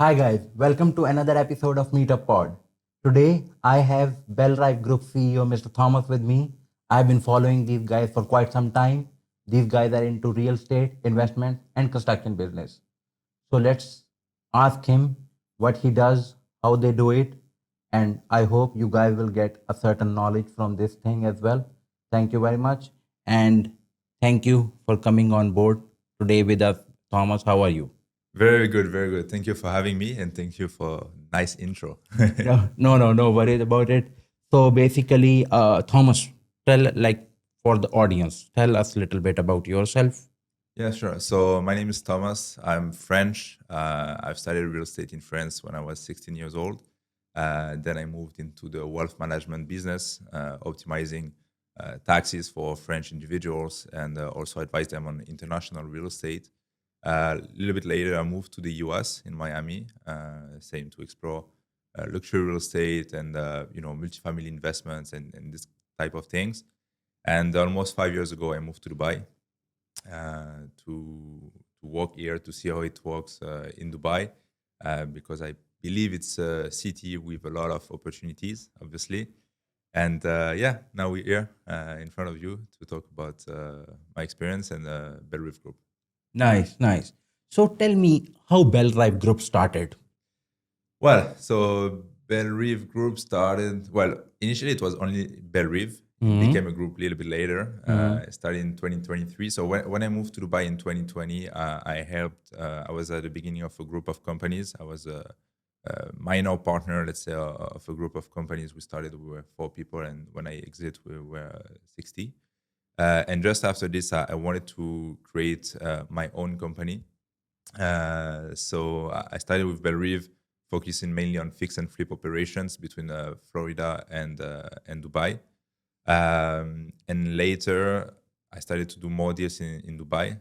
Hi guys, welcome to another episode of Meetup Pod. Today I have Belrive Group CEO Mr. Thomas with me. I've been following these guys for quite some time. These guys are into real estate, investment, and construction business. So let's ask him what he does, how they do it, and I hope you guys will get a certain knowledge from this thing as well. Thank you very much, and thank you for coming on board today with us. Thomas, how are you? Very good, very good. Thank you for having me and thank you for nice intro. No worries about it. So basically, Thomas, tell for the audience, tell us a little bit about yourself. Yeah, sure. So my name is Thomas. I'm French. I've studied real estate in France when I was 16 years old. Then I moved into the wealth management business, optimizing taxes for French individuals and also advise them on international real estate. A little bit later, I moved to the US in Miami, same to explore luxury real estate and multifamily investments and this type of things. And almost 5 years ago, I moved to Dubai to work here to see how it works in Dubai because I believe it's a city with a lot of opportunities, obviously. And now we're here in front of you to talk about my experience and Belrive Group. Nice, nice. So tell me how Belrive Group started. Well, so Belrive Group started, well, initially it was only Belrive. It became a group a little bit later. It started in 2023. So when I moved to Dubai in 2020, I was at the beginning of a group of companies. I was a minor partner, let's say, of a group of companies. We were 4 people, and when I exit, we were 60. And just after this, I wanted to create my own company. So I started with Belrive, focusing mainly on fix and flip operations between Florida and Dubai. And later, I started to do more deals in Dubai.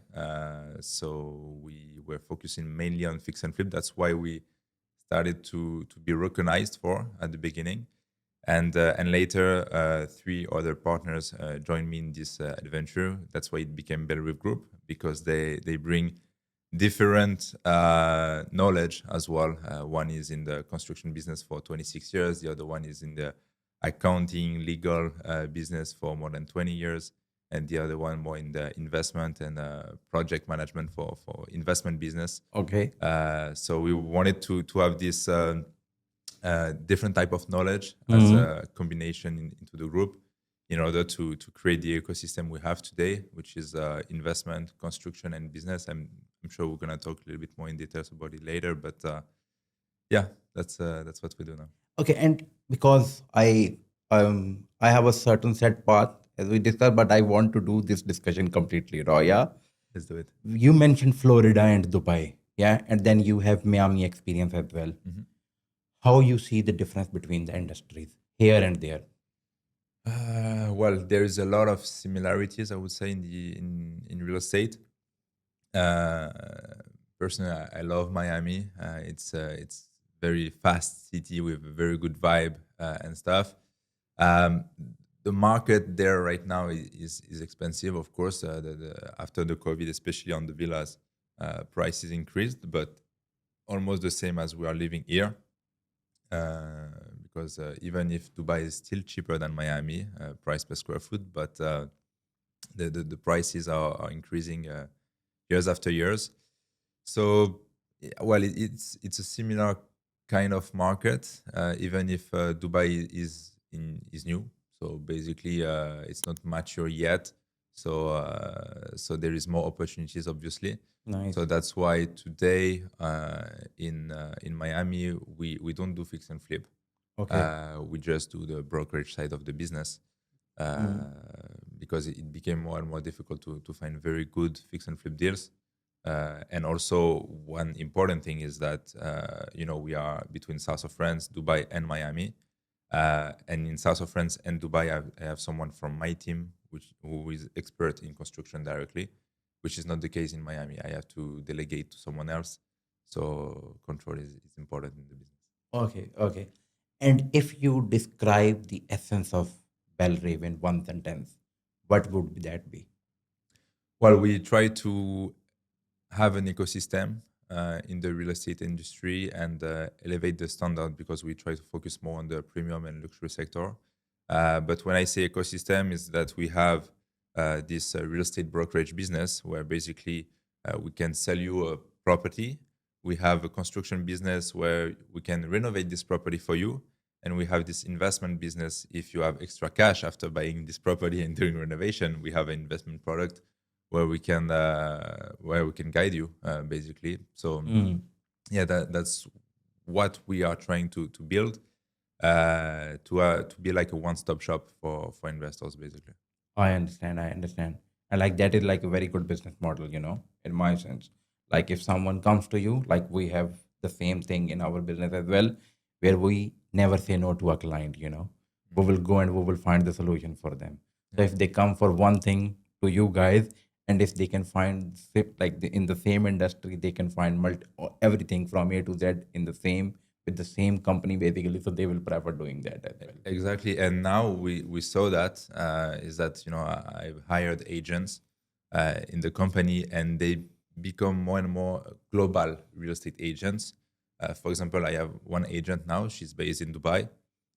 So we were focusing mainly on fix and flip. That's why we started to be recognized for at the beginning. And later, 3 other partners joined me in this adventure. That's why it became Belrive Group, because they bring different knowledge as well. One is in the construction business for 26 years. The other one is in the accounting, legal business for more than 20 years. And the other one more in the investment and project management for investment business. Okay. So we wanted to have this different type of knowledge as a combination into the group in order to create the ecosystem we have today, which is investment, construction, and business. I'm sure we're going to talk a little bit more in details about it later, but that's what we do now. Okay, and because I have a certain set path as we discussed, but I want to do this discussion completely raw. Yeah, Let's do it. you mentioned Florida and Dubai, yeah, and then you have Miami experience as well. How you see the difference between the industries here and there? Well, there is a lot of similarities, I would say, in real estate. Personally, I love Miami. It's very fast city with a very good vibe and stuff. The market there right now is expensive, of course. After the COVID, especially on the villas, prices increased, but almost the same as we are living here. Because even if Dubai is still cheaper than Miami, price per square foot, but the prices are increasing years after years. So, well, it's a similar kind of market, even if Dubai is new. So basically, it's not mature yet. So there is more opportunities, obviously. Nice. So that's why today in Miami we don't do fix and flip. Okay. We just do the brokerage side of the business because it became more and more difficult to find very good fix and flip deals. And also one important thing is that we are between south of France, Dubai, and Miami. And in south of France and Dubai, I have someone from my team who is expert in construction directly, which is not the case in Miami. I have to delegate to someone else. So control is important in the business. Okay, okay. And if you describe the essence of Belrive in one sentence, what would that be? Well, we try to have an ecosystem in the real estate industry and elevate the standard because we try to focus more on the premium and luxury sector. But when I say ecosystem, is that we have this real estate brokerage business where basically we can sell you a property. We have a construction business where we can renovate this property for you. And we have this investment business. If you have extra cash after buying this property and doing renovation, we have an investment product where we can guide you basically. So yeah, that's what we are trying to build to be like a one-stop shop for investors basically. I understand. I understand. And like that is like a very good business model, in my sense. Like if someone comes to you, like we have the same thing in our business as well, where we never say no to a client. We will go and we will find the solution for them. So if they come for one thing to you guys, and if they can find in the same industry, they can find everything from A to Z in the same with the same company basically. So they will prefer doing that as well. Exactly. And now we saw that is that I've hired agents in the company, and they become more and more global real estate agents. For example, I have one agent now. She's based in Dubai.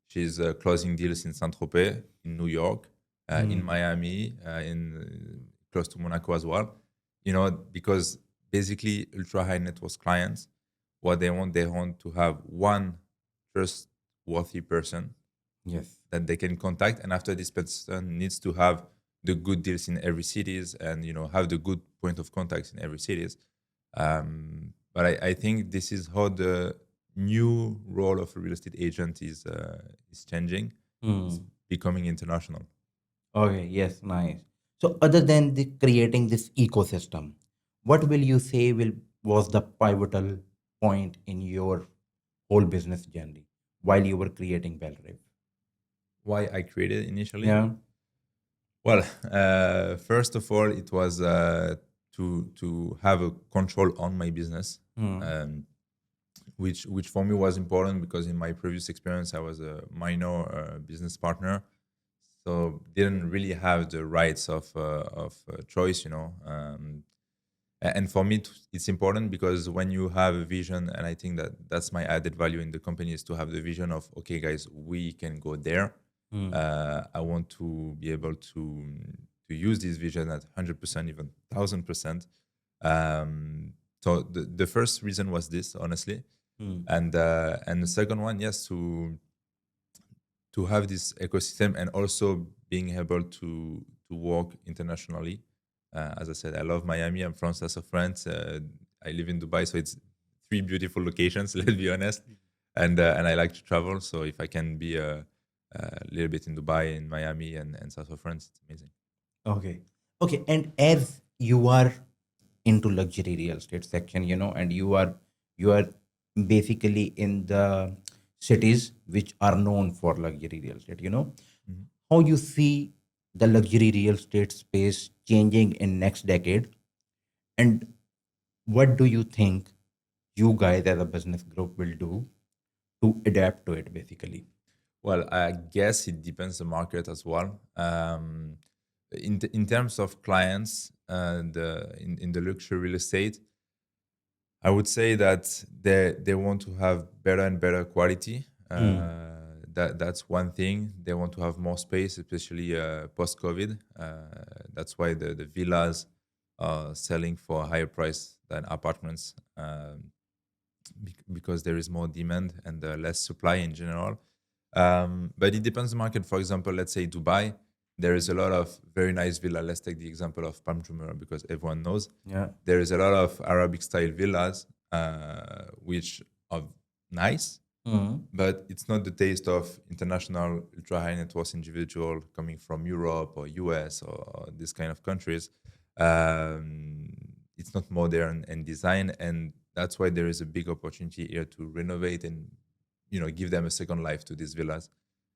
She's closing deals in Saint-Tropez, in New York, in Miami, in close to Monaco as well. Because basically ultra high net worth clients, what they want to have one trustworthy person Yes. that they can contact, and after this person needs to have the good deals in every cities and have the good point of contacts in every cities. But I think this is how the new role of a real estate agent is changing. It's becoming international. Okay, yes, nice. So other than creating this ecosystem, what will you say was the pivotal point in your whole business journey while you were creating Belrive? Why I created initially? Yeah. Well, first of all, it was to have a control on my business, which for me was important because in my previous experience I was a minor business partner, so didn't really have the rights of choice, and for me it's important because when you have a vision, and I think that that's my added value in the company, is to have the vision of, okay guys, we can go there. I want to be able to use this vision at 100%, even 1000%. So the first reason was this, honestly. And the second one, yes, to have this ecosystem and also being able to work internationally. As I said, I love Miami. I'm from south of France. I live in Dubai, so it's 3 beautiful locations. Let's be honest, and I like to travel. So if I can be a little bit in Dubai, in Miami, and south of France, it's amazing. Okay. Okay. And as you are into luxury real estate section, and you are basically in the cities which are known for luxury real estate, how you see the luxury real estate space changing in next decade, and what do you think you guys as a business group will do to adapt to it basically? Well, I guess it depends the market as well. In terms of clients, in the luxury real estate, I would say that they want to have better and better quality. That's one thing. They want to have more space, especially post-COVID. That's why the villas are selling for a higher price than apartments, because there is more demand and less supply in general. But it depends on the market. For example, let's say Dubai, there is a lot of very nice villa. Let's take the example of Palm Jumeirah because everyone knows. Yeah. There is a lot of Arabic style villas, which are nice, but it's not the taste of international ultra high net worth individual coming from Europe or US or these kind of countries. It's not modern and design, and that's why there is a big opportunity here to renovate and give them a second life to these villas.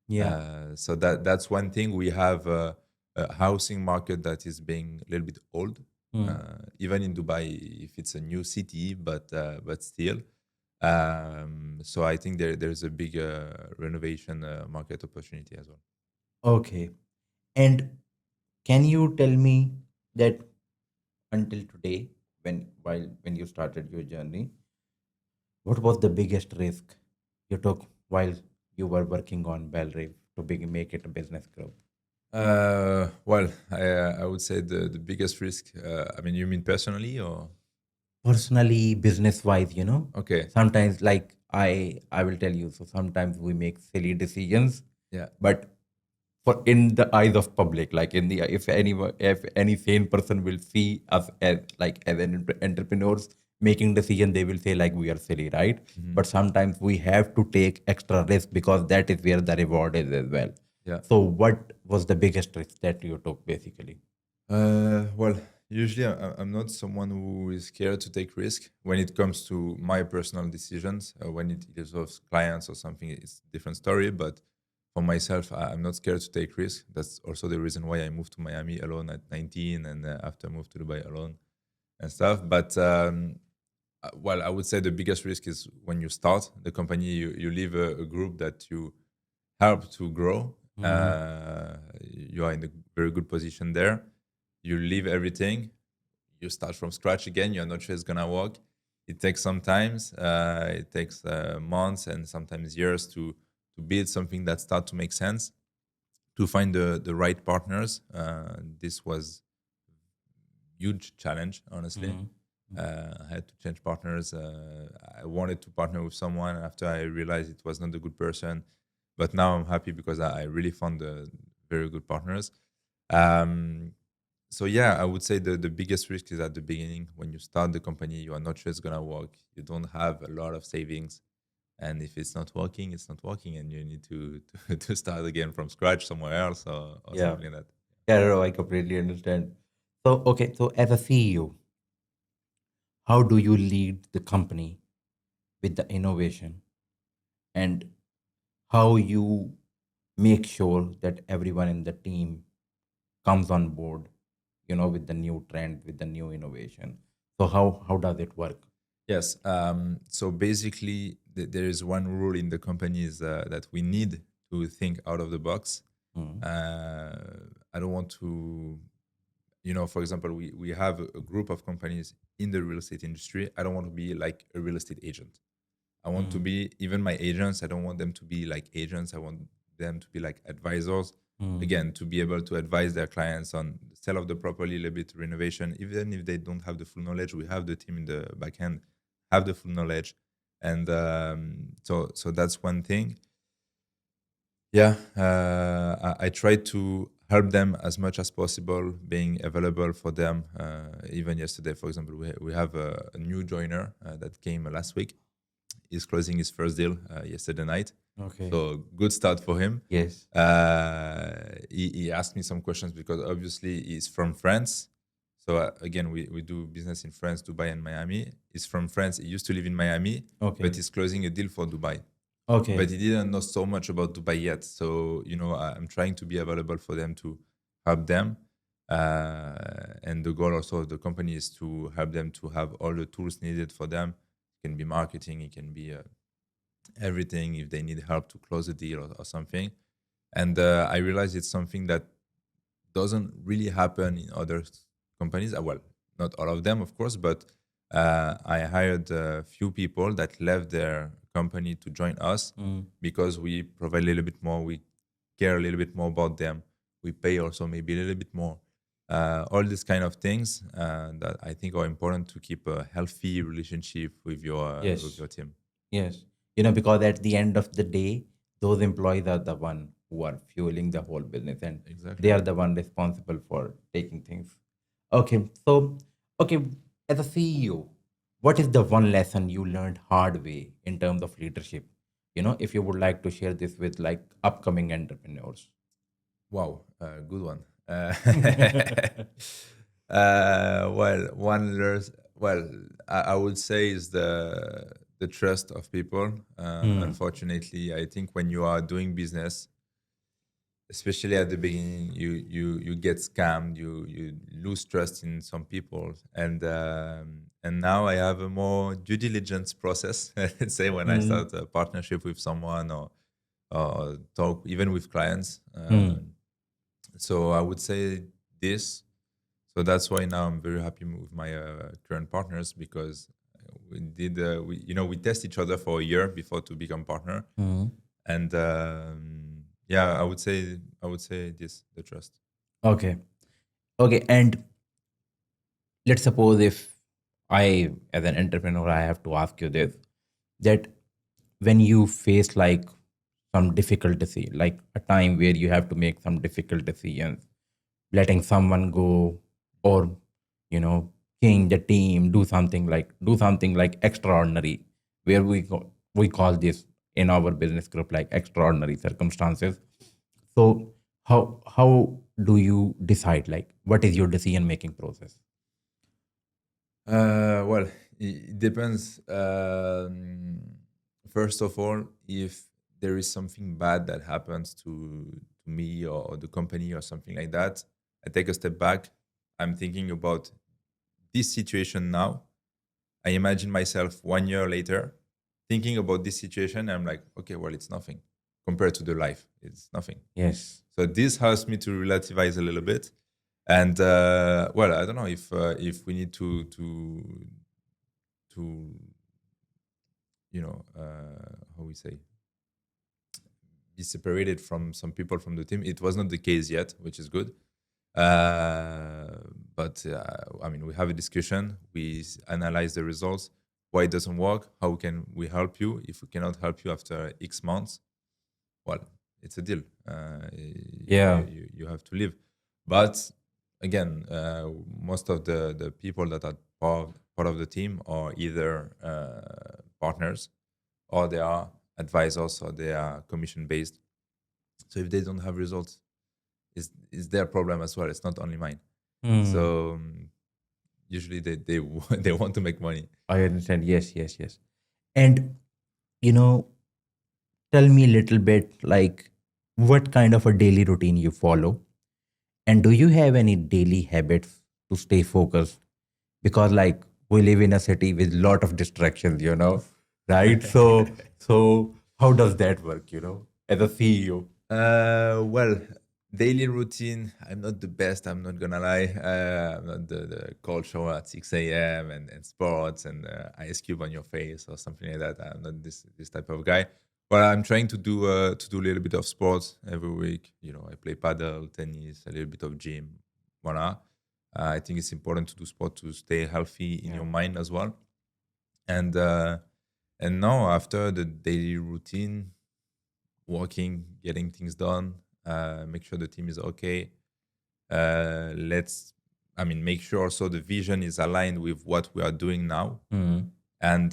Yeah. So that's one thing. We have a housing market that is being a little bit old, even in Dubai, if it's a new city, but still. So I think there's a big renovation market opportunity as well. Okay. And can you tell me that until today, when you started your journey, what was the biggest risk you took while you were working on Belrive to make it a business group? Well, I would say the biggest risk. I mean, you mean personally or Personally, business wise, okay? sometimes like I will tell you. So sometimes we make silly decisions, Yeah, but for in the eyes of public, like in the if any sane person will see us as an entrepreneurs making decision, they will say like we are silly, right? mhm, But sometimes we have to take extra risk because that is where the reward is as well. yeah. So what was the biggest risk that you took basically? Well, usually I'm not someone who is scared to take risk when it comes to my personal decisions. When it involves clients or something, it's a different story. But for myself, I'm not scared to take risk. That's also the reason why I moved to Miami alone at 19, and after I moved to Dubai alone and stuff. But well, I would say the biggest risk is when you start the company, you leave a group that you help to grow. Mhm. You are in a very good position there. You leave everything. You start from scratch again. You're not sure it's gonna work. It takes some times. It takes months and sometimes years to build something that start to make sense. To find the right partners. This was huge challenge, honestly. Mhm. I had to change partners. I wanted to partner with someone after I realized it was not a good person, but now I'm happy because I really found very good partners. Um, so yeah, I would say the biggest risk is at the beginning when you start the company. You are not sure it's gonna work. You don't have a lot of savings, and if it's not working, it's not working, and you need to start again from scratch somewhere else or Yeah. something like that. Yeah, no, I completely understand. So, okay, so as a CEO, how do you lead the company with the innovation and how you make sure that everyone in the team comes on board, with the new trend, with the new innovation? So how does it work? Yes. So basically, there is one rule in the company is that we need to think out of the box. Mm, Uh, I don't want to, for example, we have a group of companies in the real estate industry. I don't want to be like a real estate agent. I want to mm, be, even my agents, I don't want them to be like agents. I want them to be like advisors. mm, Again, to be able to advise their clients on the sale of the property, a little bit renovation. Even if they don't have the full knowledge, we have the team in the back end have the full knowledge. And so that's one thing. Yeah, I try to help them as much as possible, being available for them. Even yesterday, for example, we have a new joiner that came last week. He's closing his first deal yesterday night. okay. So good start for him. Yes. He asked me some questions because obviously he's from France. So again, we do business in France, Dubai, and Miami. He's from France. He used to live in Miami, but Okay. he's closing a deal for Dubai. But Okay. he didn't know so much about Dubai yet. So I'm trying to be available for them to help them. And the goal also of the company is to help them to have all the tools needed for them. It can be marketing, it can be everything if they need help to close a deal or something. And I realize it's something that doesn't really happen in other companies. Well, not all of them, of course, but I hired a few people that left their company to join us Mm. because we provide a little bit more, we care a little bit more about them, we pay also maybe a little bit more. All these kind of things that I think are important to keep a healthy relationship with Yes. your team. Yes. Because at the end of the day, those employees are the one who are fueling the whole business and they Exactly. are the one responsible for taking things. Okay. So, okay, as a CEO, what is the one lesson you learned hard way in terms of leadership? If you would like to share this with like upcoming entrepreneurs. Wow, good one. Well, well, I would say is the trust of people. Hmm. Unfortunately, I think when you are doing business, especially at the beginning, you get scammed. You lose trust in some people, and now I have a more due diligence process. Let's say when I Hmm. start a partnership with someone or talk even with clients. Hmm. So I would say this. So that's why now I'm very happy with my current partners, because we test each other for a year before to become partner. Mhm. And yeah, I would say this, the trust. Okay. Okay. And let's suppose if I, as an entrepreneur, I have to ask you this, that when you face like some difficult decision, like a time where you have to make some difficult decisions, letting someone go, or you know, change the team, do something like extraordinary, where we call this in our business group like extraordinary circumstances. So how do you decide, like what is your decision making process? Well, it depends. First of all, if there is something bad that happens to me or the company or something like that, I take a step back. I'm thinking about this situation now. I imagine myself 1 year later thinking about this situation. I'm like, okay, well, it's nothing compared to the life. It's nothing. Yes. So this helps me to relativize a little bit. And well, I don't know if we need to how we say, be separated from some people from the team. It was not the case yet, which is good. Uh, but I mean, we have a discussion. We analyze the results. Why it doesn't work? How can we help you? If we cannot help you after X months, well, it's a deal. Yeah. You have to leave. But again, most of the people that are part of the team are either partners, or they are advisors, or they are commission based. So if they don't have results, it's their problem as well. It's not only mine. Hmm. So usually they they want to make money. I understand. Yes, yes, yes. And you know, tell me a little bit like what kind of a daily routine you follow, and do you have any daily habits to stay focused? Because like we live in a city with lot of distractions, right? So how does that work, as a CEO? Well, daily routine. I'm not the best. I'm not gonna lie. I'm not the call show at 6 a.m. and sports and ice cube on your face or something like that. I'm not this type of guy. But I'm trying to do a little bit of sports every week. I play paddle, tennis, a little bit of gym. Voila. I think it's important to do sport to stay healthy in Yeah. your mind as well. And now after the daily routine, working, getting things done, make sure the team is okay. Make sure also the vision is aligned with what we are doing now, Mhm. and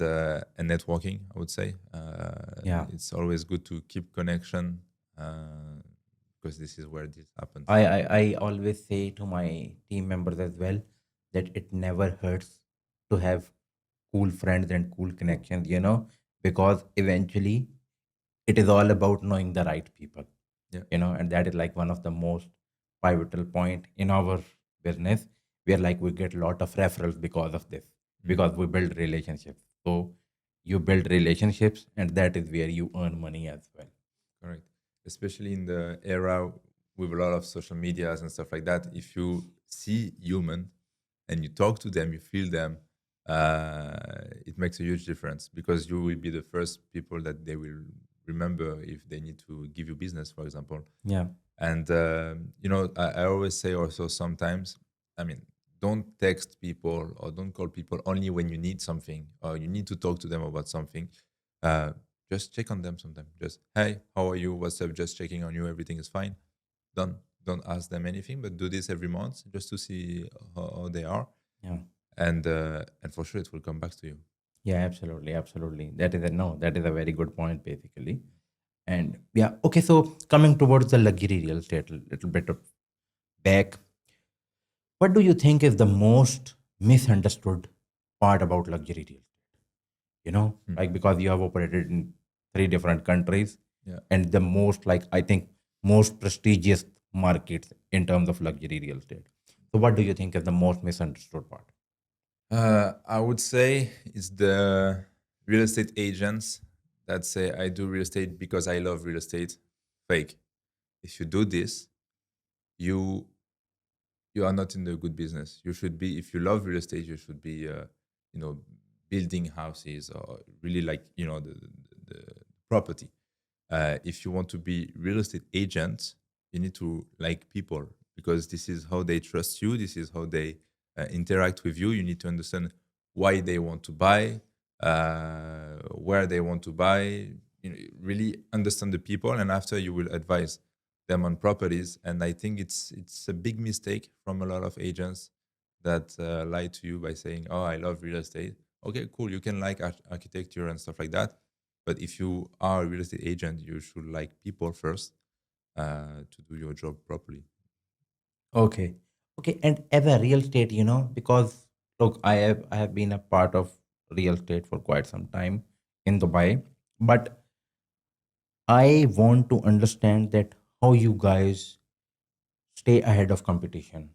networking. I would say Yeah. it's always good to keep connection, because this is where this happens. I always say to my team members as well that it never hurts to have cool friends and cool connections, because eventually it is all about knowing the right people, Yeah, and that is like one of the most pivotal point in our business, where like we get a lot of referrals because of this, mm, because we build relationships. So you build relationships, and that is where you earn money as well. correct. Especially in the era with a lot of social medias and stuff like that. If you see human and you talk to them, you feel them, it makes a huge difference, because you will be the first people that they will remember if they need to give you business, for example. Yeah. And I always say also sometimes, I mean, don't text people or don't call people only when you need something or you need to talk to them about something. Uh, just check on them sometimes. Just, hey, how are you? What's up? Just checking on you. Everything is fine. Don't ask them anything, but do this every month just to see how they are, Yeah. and for sure it will come back to you. Yeah, absolutely, absolutely. That is a very good point, basically. And yeah, okay. So coming towards the luxury real estate, a little bit of back, what do you think is the most misunderstood part about luxury real estate? Hmm. Like because you have operated in three different countries, Yeah. and the most, like I think, most prestigious markets in terms of luxury real estate. So, what do you think is the most misunderstood part? I would say it's the real estate agents that say I do real estate because I love real estate. Fake. If you do this, you you are not in the good business. You should be, if you love real estate, you should be, you know, building houses or really like, you know, the property. If you want to be real estate agent, you need to like people, because this is how they trust you. This is how they interact with you. You need to understand why they want to buy, where they want to buy. You know, really understand the people, and after you will advise them on properties. And I think it's a big mistake from a lot of agents that lie to you by saying, "Oh, I love real estate." Okay, cool. You can like architecture and stuff like that, but if you are a real estate agent, you should like people first to do your job properly. Okay. Okay. And as a real estate, because look, I have been a part of real estate for quite some time in Dubai, but I want to understand that how you guys stay ahead of competition.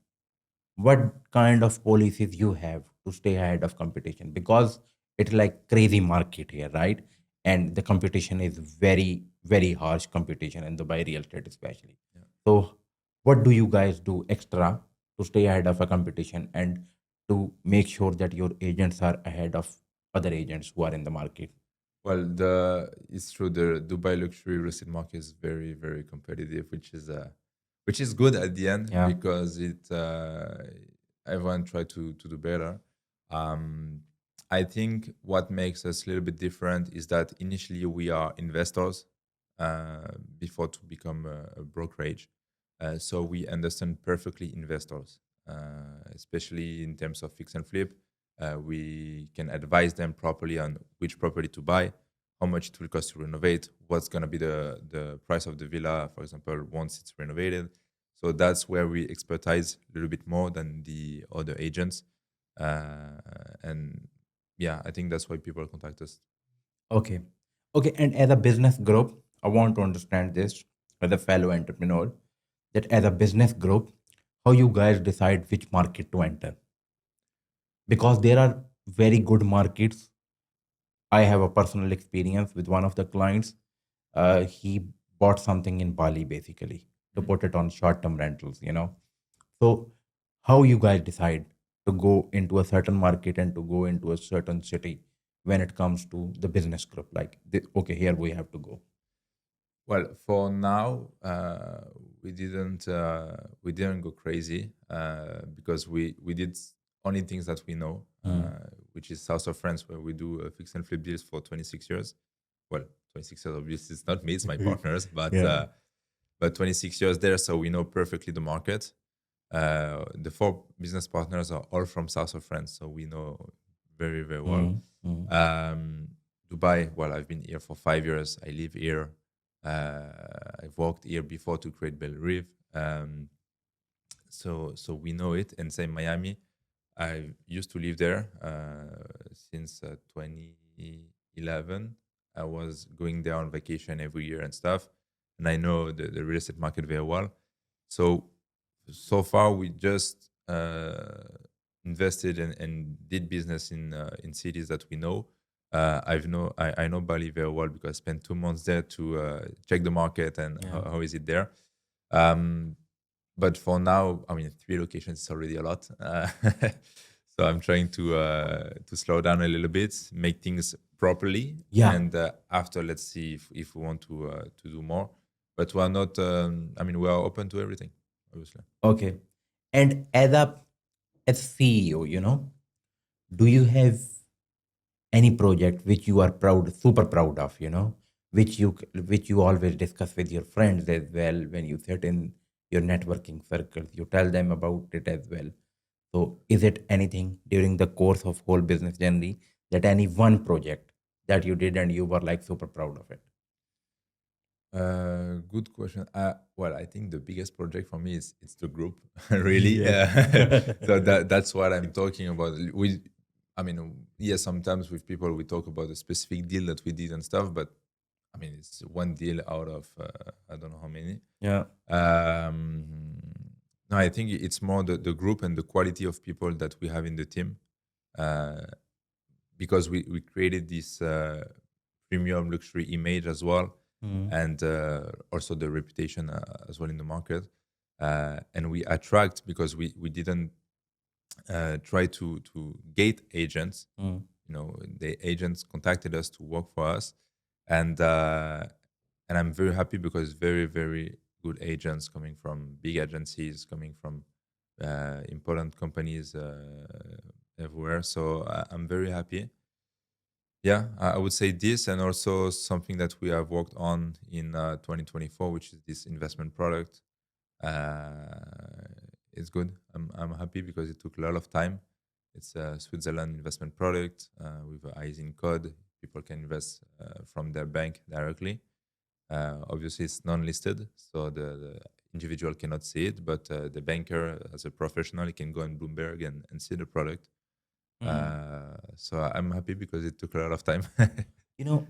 What kind of policies you have to stay ahead of competition, because it's like crazy market here, right? And the competition is very, very harsh competition in Dubai real estate especially. Yeah. So what do you guys do extra to stay ahead of a competition and to make sure that your agents are ahead of other agents who are in the market? Well, the it's true. The Dubai luxury real estate market is very, very competitive, which is good at the end, Yeah. because it everyone try to do better. Um, I think what makes us a little bit different is that initially we are investors before to become a brokerage. So we understand perfectly investors, especially in terms of fix and flip. We can advise them properly on which property to buy, how much it will cost to renovate, what's going to be the price of the villa, for example, once it's renovated. So that's where we expertise a little bit more than the other agents. And yeah, I think that's why people contact us. Okay. Okay. And as a business group, I want to understand this as a fellow entrepreneur, that as a business group, how you guys decide which market to enter. Because there are very good markets. I have a personal experience with one of the clients. He bought something in Bali basically to Mhm. put it on short term rentals. So, how you guys decide to go into a certain market and to go into a certain city when it comes to the business group? Like, okay, here we have to go. Well, for now, we didn't go crazy because we did only things that we know, Mm. which is South of France, where we do fix and flip deals for 26 years. Well, 26 years obviously it's not me, it's my partners, Yeah. but 26 years there, so we know perfectly the market. The four business partners are all from South of France, so we know very, very well. Mm. Mm. Um, Dubai, well, I've been here for 5 years. I live here. I've worked here before to create Belrive. So we know it. And same Miami. I used to live there since 2011. I was going there on vacation every year and stuff. And I know the real estate market very well. So far, we just invested and did business in cities that we know. I know Bali very well because I spent 2 months there to check the market and Yeah. how is it there. Um, but for now, I mean, 3 locations is already a lot. So I'm trying to slow down a little bit, make things properly, Yeah. and after let's see if we want to do more. But we are not. I mean, we are open to everything, obviously. Okay. And as CEO, do you have any project which you are super proud of, which you always discuss with your friends as well when you sit in your networking circles, you tell them about it as well. So is it anything during the course of whole business journey, that any one project that you did and you were like super proud of it? Good question. Well, I think the biggest project for me is it's the group, really. Yeah. So that's what I'm talking about. I mean, yes, sometimes with people we talk about a specific deal that we did and stuff, but I mean, it's one deal out of I don't know how many. Yeah. Um, no, I think it's more the group and the quality of people that we have in the team, uh, because we created this premium luxury image as well, Mm. and also the reputation as well in the market. and we attract because we didn't try to gate agents. Mm. The agents contacted us to work for us, and I'm very happy because very very good agents coming from big agencies, coming from important companies everywhere. So I'm very happy. Yeah, I would say this, and also something that we have worked on in 2024, which is this investment product. It's good. I'm happy because it took a lot of time. It's a Switzerland investment product with eyes in code. People can invest from their bank directly. Obviously, it's non-listed, so the individual cannot see it, but the banker, as a professional, he can go on Bloomberg and see the product. So I'm happy because it took a lot of time.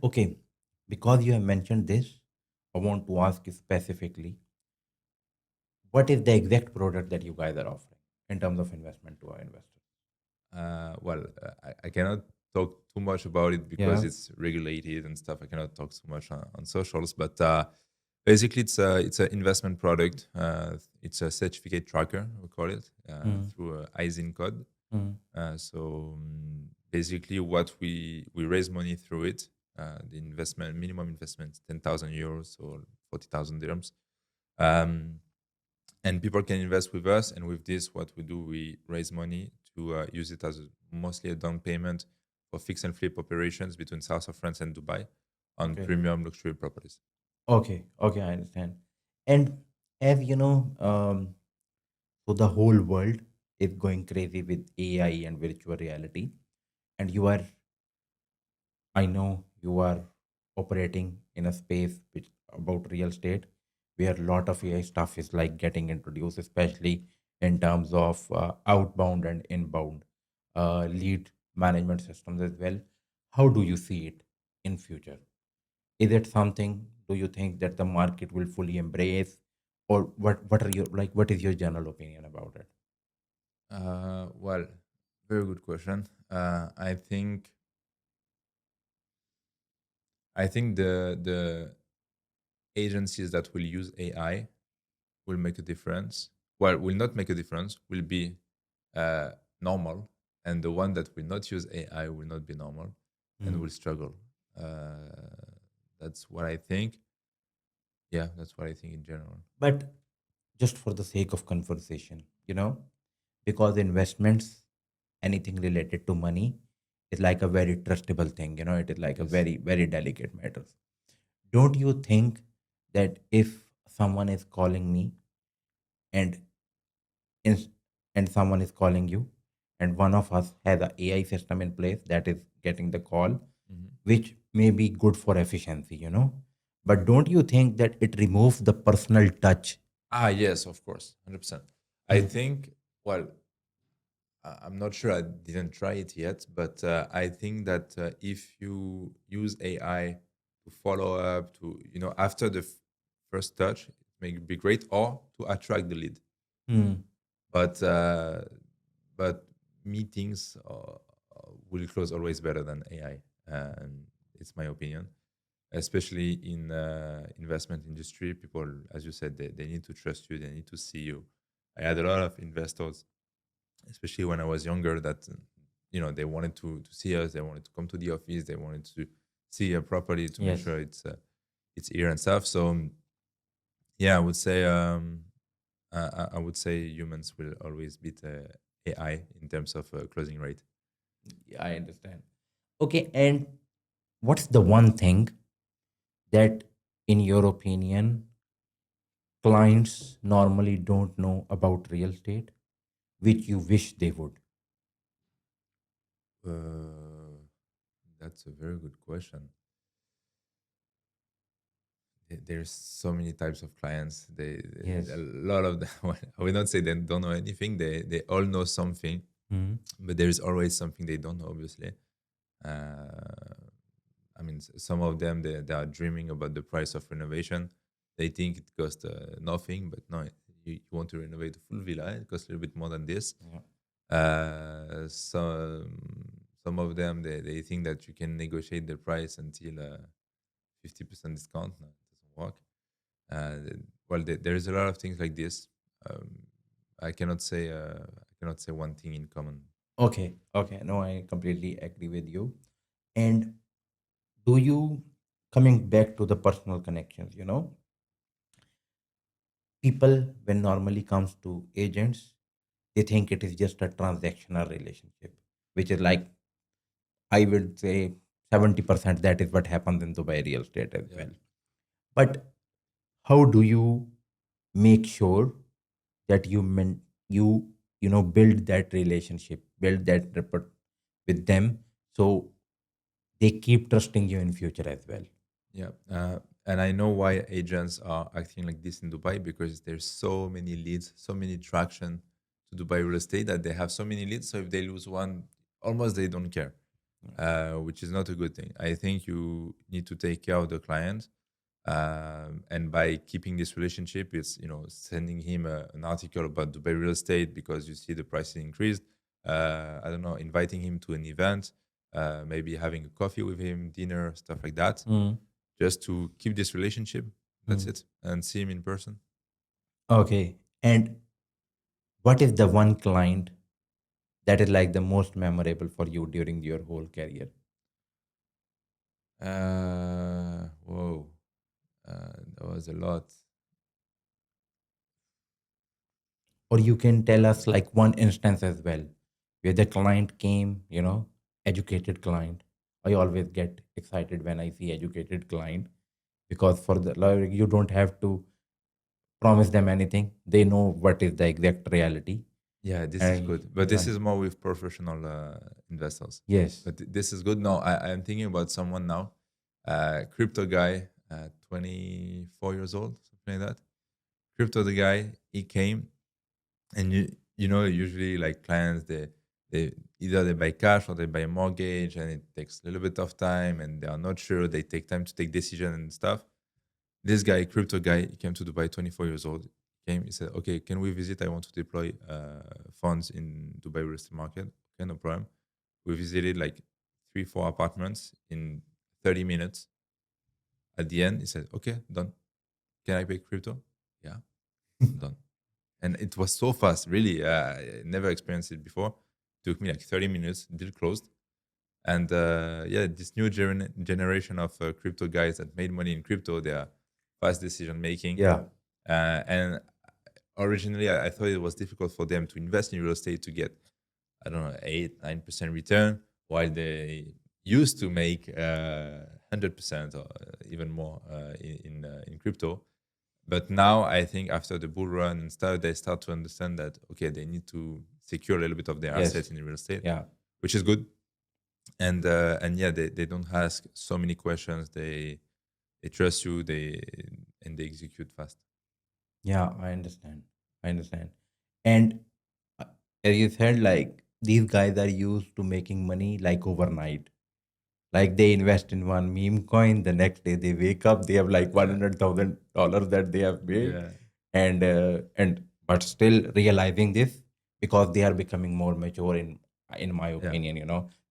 Okay, because you have mentioned this, I want to ask you specifically, what is the exact product that you guys are offering in terms of investment to our investors? Well, I cannot talk too much about it because Yeah. it's regulated and stuff. I cannot talk too much on socials, but basically, it's an investment product. It's a certificate tracker, we call it, through eyes in code. So basically, what we raise money through it. The investment minimum investment is 10,000 euros or 40,000 dirhams. And people can invest with us, and with this what we do, we raise money to use it as mostly a down payment for fix and flip operations between south of France and Dubai on Okay. premium luxury properties. Okay, okay, I understand. And as you know, so the whole world is going crazy with AI and virtual reality, and I know you are operating in a space which about real estate where a lot of AI stuff is like getting introduced, especially in terms of outbound and inbound lead management systems as well. How do you see it in future? Is it something do you think that the market will fully embrace, or what are your like what is your general opinion about it? Well, very good question. I think the agencies that will use AI will make a difference. Well, will not make a difference. Will be uh, normal, and the one that will not use AI will not be normal, and will struggle. That's what I think. Yeah, that's what I think in general. But just for the sake of conversation, because investments, anything related to money, is like a very trustable thing. It is like a Yes. very, very delicate matter. Don't you think that if someone is calling me and in, and someone is calling you, and one of us has a AI system in place that is getting the call, Mhm. which may be good for efficiency. But don't you think that it removes the personal touch? Yes, of course, 100%. I Mm. think. Well, I'm not sure. I didn't try it yet, but I think that if you use AI to follow up, to after the first touch, it may be great, or to attract the lead. Mm. But meetings will close always better than AI, and it's my opinion. Especially in investment industry, people, as you said, they need to trust you. They need to see you. I had a lot of investors, especially when I was younger, that they wanted to see us. They wanted to come to the office. They wanted to see a property to make Yes. sure it's here and stuff. So yeah, I would say humans will always beat AI in terms of closing rate. Yeah, I understand. Okay, and what's the one thing that, in your opinion, clients normally don't know about real estate, which you wish they would? Uh, that's a very good question. There's so many types of clients. A Yes. lot of them. Well, I will not say they don't know anything. They all know something, Mm. but there is always something they don't know. Obviously, uh, I mean, some of them they are dreaming about the price of renovation. They think it costs nothing, but no, you want to renovate a full villa, it costs a little bit more than this. Yeah. Some of them they think that you can negotiate the price until 50% discount. No, it doesn't work. Well, there is a lot of things like this. I cannot say one thing in common. Okay, okay. No, I completely agree with you. And do you, coming back to the personal connections, people when normally comes to agents, they think it is just a transactional relationship, which is like, I would say 70% that is what happens in Dubai real estate as Yeah. well. But how do you make sure that you build that relationship, build that rapport with them, so they keep trusting you in future as well? Yeah, and I know why agents are acting like this in Dubai, because there's so many leads, so many traction to Dubai real estate, that they have so many leads. So if they lose one, almost they don't care, which is not a good thing. I think you need to take care of the client, and by keeping this relationship, it's sending him an article about Dubai real estate because you see the prices increased. I don't know, inviting him to an event, maybe having a coffee with him, dinner, stuff like that, Mm, just to keep this relationship. That's mm. it, and see him in person. Okay. And what is the one client that is like the most memorable for you during your whole career? Whoa, that was a lot. Or you can tell us like one instance as well where the client came, educated client. I always get excited when I see educated client, because for the like, you don't have to promise them anything. They know what is the exact reality. Yeah, this is And good, but this yeah, is more with professional investors. yes. But this is good. No, I'm thinking about someone now, crypto guy, 24 years old, something like that. Crypto the guy, he came, and usually like clients, they either they buy cash or they buy a mortgage, and it takes a little bit of time, and they are not sure. They take time to take decision and stuff. This guy, crypto guy, he came to Dubai, 24 years old. Came, he said, "Okay, can we visit? I want to deploy funds in Dubai real estate market." Okay, no problem. We visited like 3, 4 apartments in 30 minutes. At the end, he said, "Okay, done. Can I pay crypto?" Yeah, done. And it was so fast, really. I never experienced it before. Took me like 30 minutes, deal closed. And yeah, this new generation of crypto guys that made money in crypto, they are fast decision making. Yeah. And originally, I thought it was difficult for them to invest in real estate to get, I don't know, 8, 9% return, while they used to make 100% or even more in crypto. But now I think after the bull run and stuff, they start to understand that okay, they need to secure a little bit of their Yes. assets in real estate, Yeah. which is good. And yeah, they don't ask so many questions. They trust you. They execute fast. Yeah, I understand. I understand. And uh, as you said, like these guys are used to making money like overnight. Like they invest in one meme coin, the next day they wake up, they have like Yeah, $100,000 that they have made, yeah, and but still realizing this because they are becoming more mature in my yeah, opinion,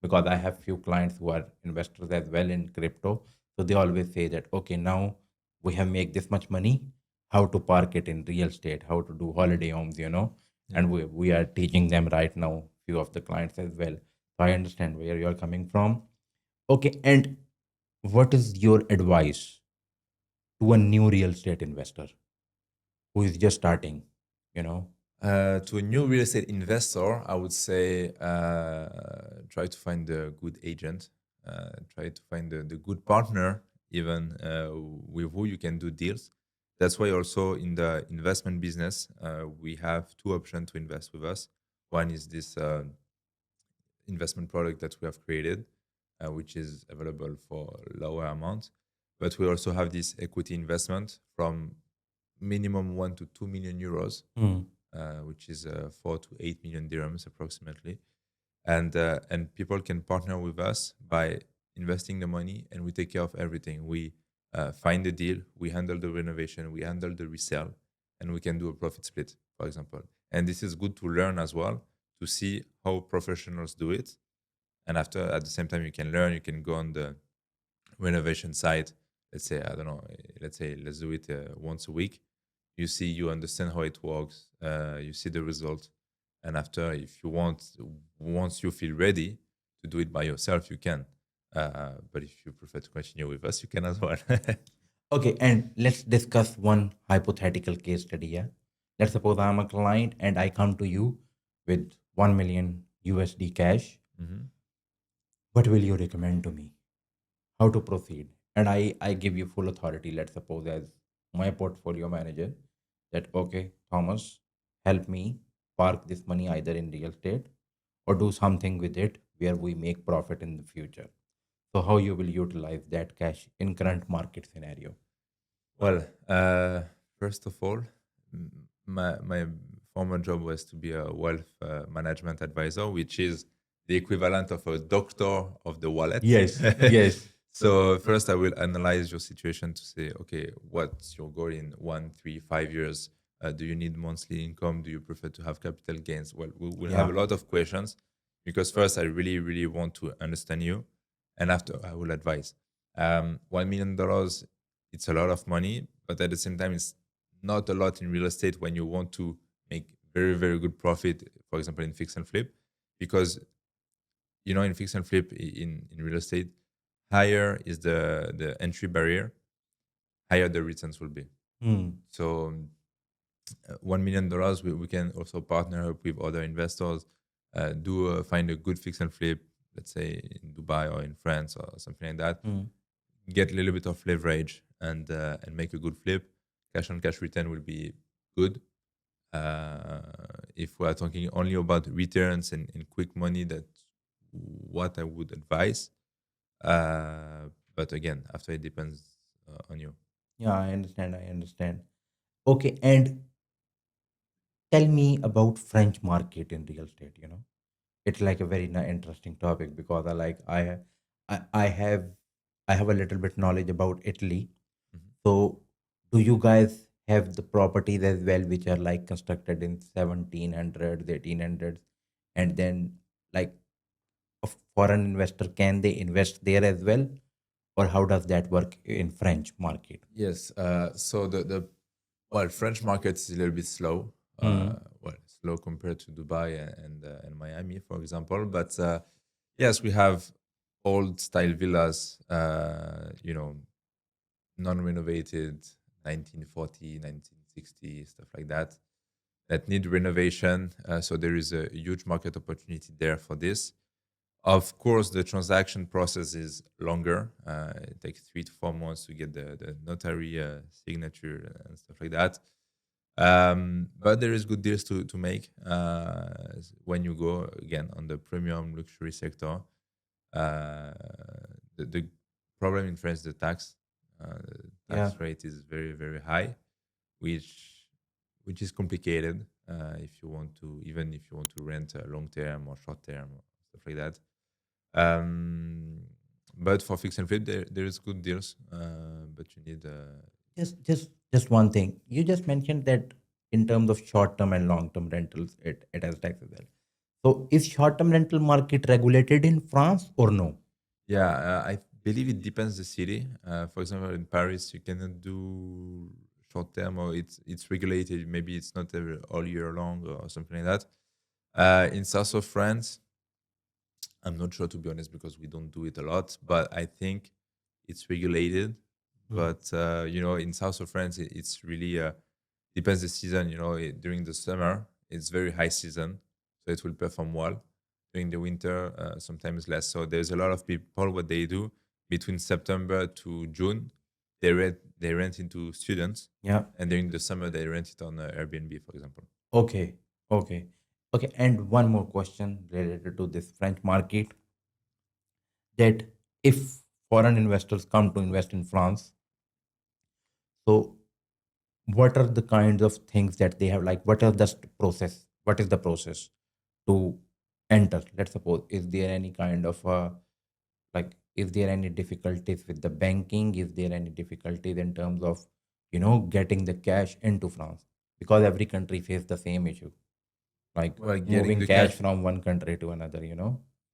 because I have few clients who are investors as well in crypto, so they always say that okay, now we have make this much money, how to park it in real estate, how to do holiday homes, yeah. and we are teaching them right now, few of the clients as well. So I understand where you are coming from. Okay, and what is your advice to a new real estate investor who is just starting? You know, To a new real estate investor, I would say try to find a good agent, try to find the good partner, even with who you can do deals. That's why also in the investment business, we have two options to invest with us. One is this investment product that we have created, which is available for lower amounts. But we also have this equity investment from minimum 1 to 2 million euros, mm, which is 4 to 8 million dirhams approximately. And people can partner with us by investing the money, and we take care of everything. We find the deal, we handle the renovation, we handle the resale, and we can do a profit split, for example. And this is good to learn as well, to see how professionals do it. And after, at the same time, you can learn. You can go on the renovation site. Let's say, I don't know. Let's say let's do it once a week. you understand how it works, you see the result, and after, if you want, once you feel ready to do it by yourself, you can. But if you prefer to continue with us, you can as well. Okay, and let's discuss one hypothetical case study. Yeah, let's suppose I'm a client and I come to you with 1 million USD cash. Mhm. What will you recommend to me? How to proceed? And I give you full authority. Let's suppose as my portfolio manager that okay, Thomas, help me park this money either in real estate or do something with it where we make profit in the future. So how you will utilize that cash in current market scenario? Well, first of all, my former job was to be a wealth management advisor, which is the equivalent of a doctor of the wallet. Yes, yes. So first, I will analyze your situation to say, okay, what's your goal in 1, 3, 5 years? Do you need monthly income? Do you prefer to have capital gains? Well, we'll have Yeah. a lot of questions because first, I really, really want to understand you, and after, I will advise. $1 million, it's a lot of money, but at the same time, it's not a lot in real estate when you want to make very, very good profit, for example, in fix and flip, because in fix and flip in real estate, higher is the entry barrier, higher the returns will be. Hmm. So $1 million, we can also partner up with other investors, find a good fix and flip, let's say in Dubai or in France or something like that, Hmm. get a little bit of leverage and make a good flip. Cash on cash return will be good. If we are talking only about returns and quick money, that's what I would advise. But again, after, it depends on you. Yeah, I understand. I understand. Okay, and tell me about French market in real estate. It's like a very interesting topic because I have I have a little bit knowledge about Italy. Mhm. So, do you guys have the properties as well, which are like constructed in 1700s, 1800s, and then like a foreign investor can they invest there as well, or how does that work in French market? Yes. So the well, French market is a little bit slow. Hmm. Slow compared to Dubai and Miami, for example. But yes, we have old style villas. Non-renovated, 1940, 1960, stuff like that need renovation. So there is a huge market opportunity there for this. Of course, the transaction process is longer. It takes 3 to 4 months to get the notary signature and stuff like that. But there is good deals to make when you go again on the premium luxury sector. The problem in France is the tax. The Yeah. tax rate is very, very high, which is complicated if you want to, even if you want to rent a long term or short term or stuff like that. Um, but for fix and flip, there is good deals, but you need Just one thing. You just mentioned that in terms of short term and long term rentals, it has tax as well. So is short term rental market regulated in France or no? yeah. I believe it depends the city. For example, in Paris, you cannot do short term, or it's regulated. Maybe it's not all year long or something like that. In south of France, I'm not sure, to be honest, because we don't do it a lot, but I think it's regulated. Hmm. But in south of France, it's really depends the season. During the summer, it's very high season, so it will perform well. During the winter, sometimes less. So there's a lot of people. What they do between September to June, they rent into students, Yeah. and during the summer they rent it on Airbnb, for example. Okay. Okay. Okay. And one more question related to this French market, that if foreign investors come to invest in France, so what are the kinds of things that they have, like what are the process, what is the process to enter? Let's suppose, is there any kind of like is there any difficulties with the banking, is there any difficulties in terms of getting the cash into France, because every country faces the same issue, like Well, getting moving the cash cash from one country to another.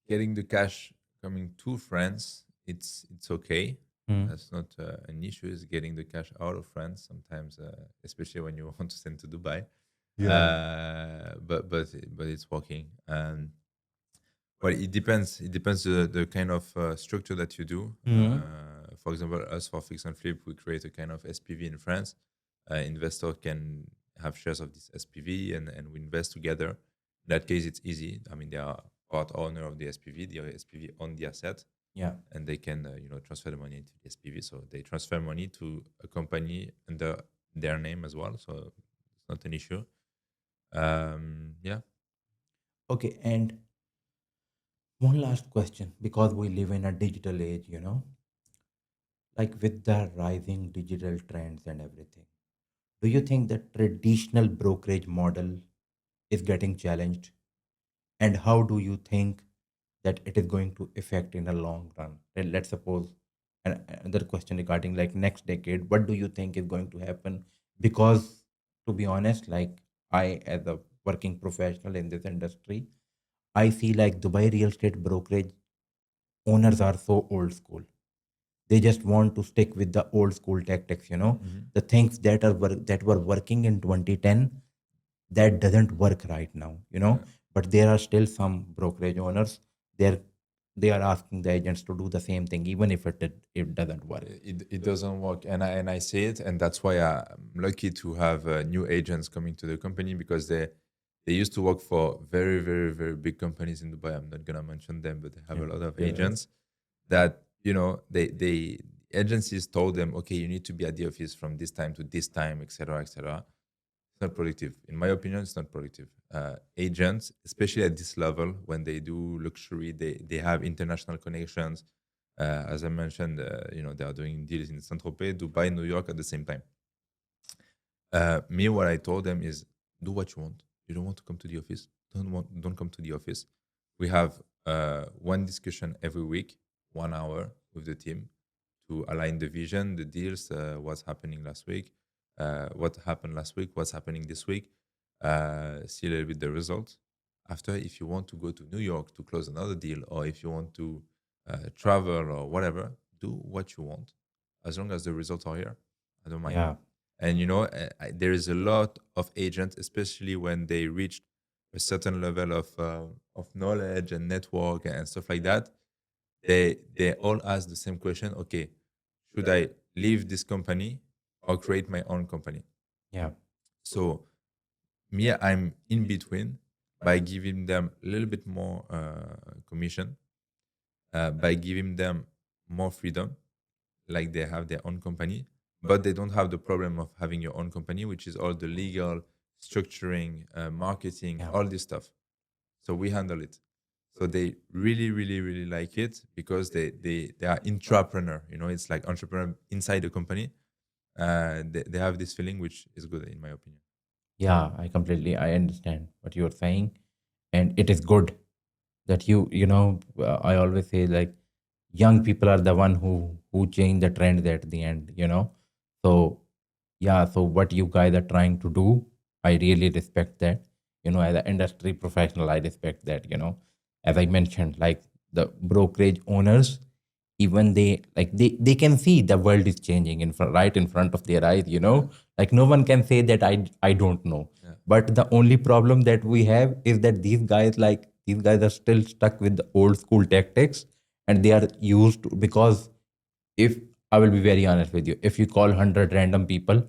getting the cash coming to France, it's okay. Hmm. That's not an issue. Is getting the cash out of France sometimes, especially when you want to send to Dubai. Yeah. But it's working. Well, it depends. It depends the kind of structure that you do. Hmm. For example, us for fix and flip, we create a kind of SPV in France. Investor can have shares of this SPV, and we invest together. In that case, it's easy. I mean, they are part owner of the SPV. The SPV own the asset, Yeah. and they can transfer the money into the SPV. So they transfer money to a company under their name as well. So it's not an issue. Yeah. Okay. And one last question, because we live in a digital age, like with the rising digital trends and everything, do you think the traditional brokerage model is getting challenged? And how do you think that it is going to affect in a long run? And let's suppose another question regarding like next decade, what do you think is going to happen? Because to be honest, like I as a working professional in this industry, I see like Dubai real estate brokerage owners are so old school. They just want to stick with the old school tactics, Mhm. the things that were working in 2010, that doesn't work right now, Yeah. but there are still some brokerage owners, they're they are asking the agents to do the same thing even if it doesn't work. It doesn't work, and I say it, and that's why I'm lucky to have new agents coming to the company, because they used to work for very very big companies in Dubai. I'm not gonna mention them, but they have Yeah. a lot of Yeah. agents that they agencies told them, okay, you need to be at the office from this time to this time, etc., etc. It's not productive. In my opinion, it's not productive. Agents, especially at this level, when they do luxury, they have international connections. As I mentioned, they are doing deals in Saint-Tropez, Dubai, New York at the same time. Me, what I told them is, do what you want. You don't want to come to the office. Don't come to the office. We have one discussion every week, 1 hour with the team to align the vision, the deals, what's happening last week, what happened last week, what's happening this week, see a little bit the results. After, if you want to go to New York to close another deal, or if you want to travel or whatever, do what you want. As long as the results are here, I don't mind. Yeah. And there is a lot of agents, especially when they reach a certain level of knowledge and network and stuff like that. They all ask the same question. Okay, should I leave this company or create my own company? Yeah. So me, I'm in between by giving them a little bit more commission, by giving them more freedom, like they have their own company, but they don't have the problem of having your own company, which is all the legal structuring, marketing, Yeah. all this stuff. So we handle it. So they really, really, really like it, because they are intrapreneur. It's like entrepreneur inside the company. They have this feeling, which is good in my opinion. Yeah, I understand what you're saying, and it is good that I always say like young people are the one who change the trends at the end. So yeah, so what you guys are trying to do, I really respect that. As an industry professional, I respect that. As I mentioned, like the brokerage owners, even they can see the world is changing right in front of their eyes. Like no one can say that I don't know. Yeah. But the only problem that we have is that these guys are still stuck with the old school tactics, and they are used to, because if I will be very honest with you, if you call 100 random people,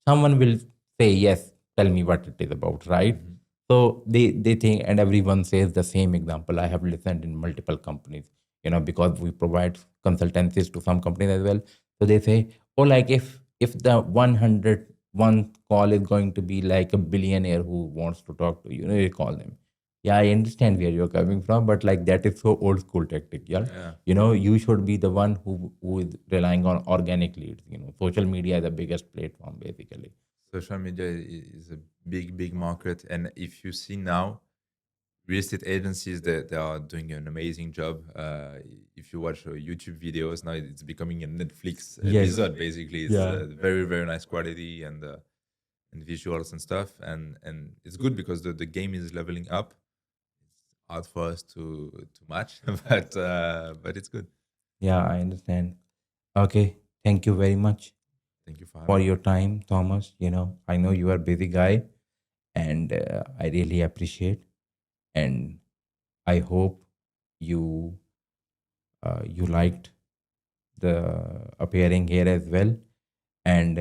someone will say, yes, tell me what it is about, right? Mhm. So they think, and everyone says the same example. I have listened in multiple companies, because we provide consultancies to some companies as well. So they say, oh, like if the 101 call is going to be like a billionaire who wants to talk to you, you call them. Yeah, I understand where you're coming from, but like that is so old school tactic. Yeah, Yeah. you should be the one who is relying on organic leads. Social media is the biggest platform basically. Social media is a big market, and if you see now, real estate agencies, they are doing an amazing job. If you watch YouTube videos now, it's becoming a Netflix Yes. episode. Basically, it's Yeah. very nice quality and visuals and stuff, and it's good because the game is leveling up. It's hard for us to match, but it's good. Yeah, I understand. Okay. Thank you very much Thank you for for having me. your time, Thomas. I know you are a busy guy, and I really appreciate. And I hope you you liked the appearing here as well. And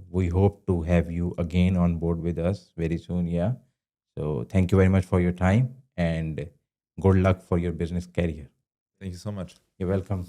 we hope to have you again on board with us very soon. Yeah. So thank you very much for your time, and good luck for your business career. Thank you so much. You're welcome.